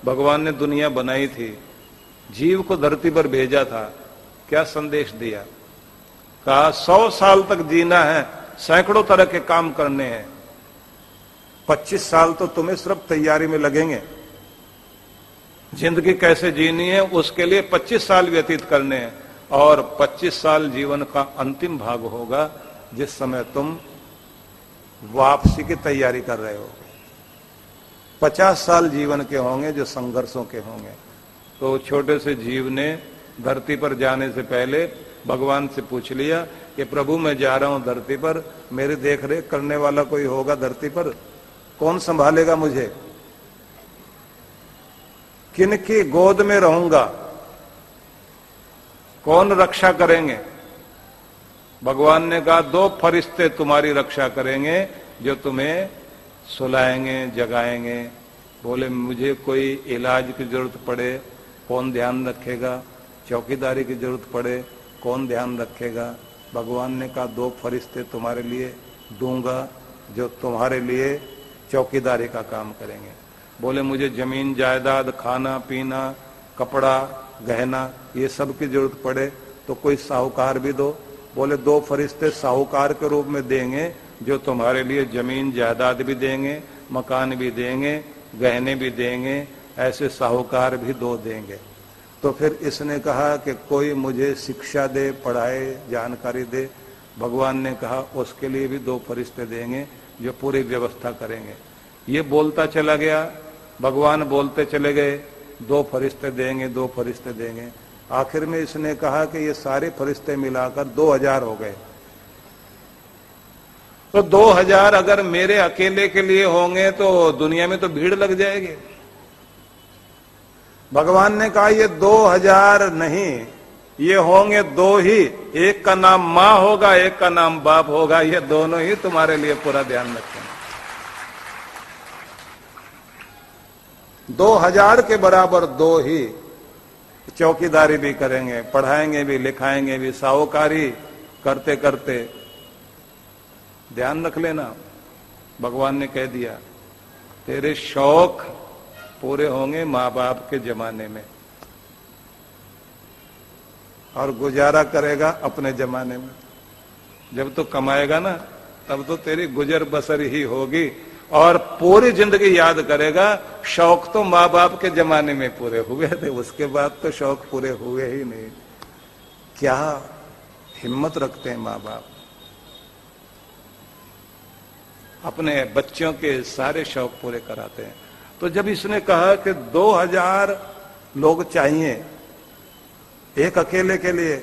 भगवान ने दुनिया बनाई थी, जीव को धरती पर भेजा था, क्या संदेश दिया? कहा 100 साल तक जीना है, सैकड़ों तरह के काम करने हैं, 25 साल तो तुम्हें सिर्फ तैयारी में लगेंगे। जिंदगी कैसे जीनी है उसके लिए 25 साल व्यतीत करने हैं, और 25 साल जीवन का अंतिम भाग होगा जिस समय तुम वापसी की तैयारी कर रहे हो। 50 साल जीवन के होंगे जो संघर्षों के होंगे। तो छोटे से जीव ने धरती पर जाने से पहले भगवान से पूछ लिया कि प्रभु मैं जा रहा हूं धरती पर, मेरी देख रेख करने वाला कोई होगा धरती पर? कौन संभालेगा मुझे? किनकी गोद में रहूंगा? कौन रक्षा करेंगे? भगवान ने कहा 2 फरिश्ते तुम्हारी रक्षा करेंगे जो तुम्हें सुलाएंगे, जगाएंगे। बोले मुझे कोई इलाज की जरूरत पड़े कौन ध्यान रखेगा? चौकीदारी की जरूरत पड़े कौन ध्यान रखेगा? भगवान ने कहा 2 फरिश्ते तुम्हारे लिए दूंगा जो तुम्हारे लिए चौकीदारी का काम करेंगे। बोले मुझे जमीन जायदाद, खाना पीना, कपड़ा गहना ये सब की जरूरत पड़े तो कोई साहूकार भी दो। बोले 2 फरिश्ते साहूकार के रूप में देंगे जो तुम्हारे लिए जमीन जायदाद भी देंगे, मकान भी देंगे, गहने भी देंगे, ऐसे साहूकार भी 2 देंगे। तो फिर इसने कहा कि कोई मुझे शिक्षा दे, पढ़ाए, जानकारी दे। भगवान ने कहा उसके लिए भी 2 फरिश्ते देंगे जो पूरी व्यवस्था करेंगे। ये बोलता चला गया, भगवान बोलते चले गए, 2 फरिश्ते देंगे, 2 फरिश्ते देंगे। आखिर में इसने कहा कि ये सारे फरिश्ते मिलाकर 2000 हो गए। तो 2000 अगर मेरे अकेले के लिए होंगे तो दुनिया में तो भीड़ लग जाएगी। भगवान ने कहा ये 2000 नहीं, ये होंगे 2 ही, एक का नाम मां होगा, एक का नाम बाप होगा, ये दोनों ही तुम्हारे लिए पूरा ध्यान रखेंगे। 2000 के बराबर 2 ही चौकीदारी भी करेंगे, पढ़ाएंगे भी, लिखाएंगे भी, साहूकारी करते करते। ध्यान रख लेना, भगवान ने कह दिया तेरे शौक पूरे होंगे माँ बाप के जमाने में, और गुजारा करेगा अपने जमाने में। जब तो कमाएगा ना तब तो तेरी गुजर बसर ही होगी, और पूरी जिंदगी याद करेगा शौक तो माँ बाप के जमाने में पूरे हुए थे, उसके बाद तो शौक पूरे हुए ही नहीं। क्या हिम्मत रखते हैं माँ बाप, अपने बच्चों के सारे शौक पूरे कराते हैं। तो जब इसने कहा कि 2000 लोग चाहिए एक अकेले के लिए,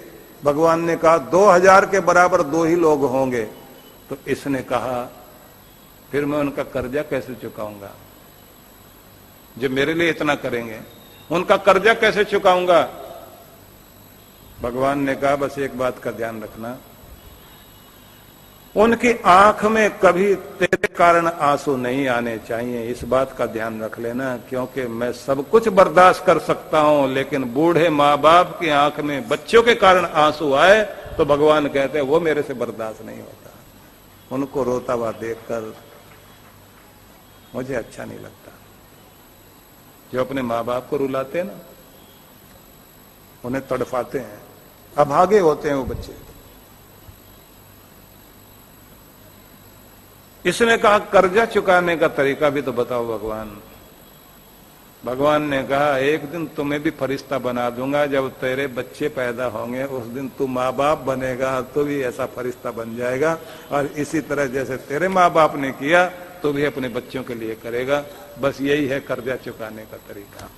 भगवान ने कहा 2000 के बराबर 2 ही लोग होंगे। तो इसने कहा फिर मैं उनका कर्जा कैसे चुकाऊंगा? जो मेरे लिए इतना करेंगे उनका कर्जा कैसे चुकाऊंगा? भगवान ने कहा बस एक बात का ध्यान रखना, उनकी आंख में कभी तेरे कारण आंसू नहीं आने चाहिए, इस बात का ध्यान रख लेना। क्योंकि मैं सब कुछ बर्दाश्त कर सकता हूं, लेकिन बूढ़े माँ बाप की आंख में बच्चों के कारण आंसू आए तो भगवान कहते हैं वो मेरे से बर्दाश्त नहीं होता। उनको रोता हुआ देखकर मुझे अच्छा नहीं लगता। जो अपने माँ बाप को रुलाते हैं ना, उन्हें तड़फाते हैं, अभागे होते हैं वो बच्चे। इसने कहा कर्जा चुकाने का तरीका भी तो बताओ भगवान। भगवान ने कहा एक दिन तुम्हें भी फरिश्ता बना दूंगा, जब तेरे बच्चे पैदा होंगे उस दिन तू माँ बाप बनेगा तो भी ऐसा फरिश्ता बन जाएगा, और इसी तरह जैसे तेरे माँ बाप ने किया तो भी अपने बच्चों के लिए करेगा। बस यही है कर्जा चुकाने का तरीका।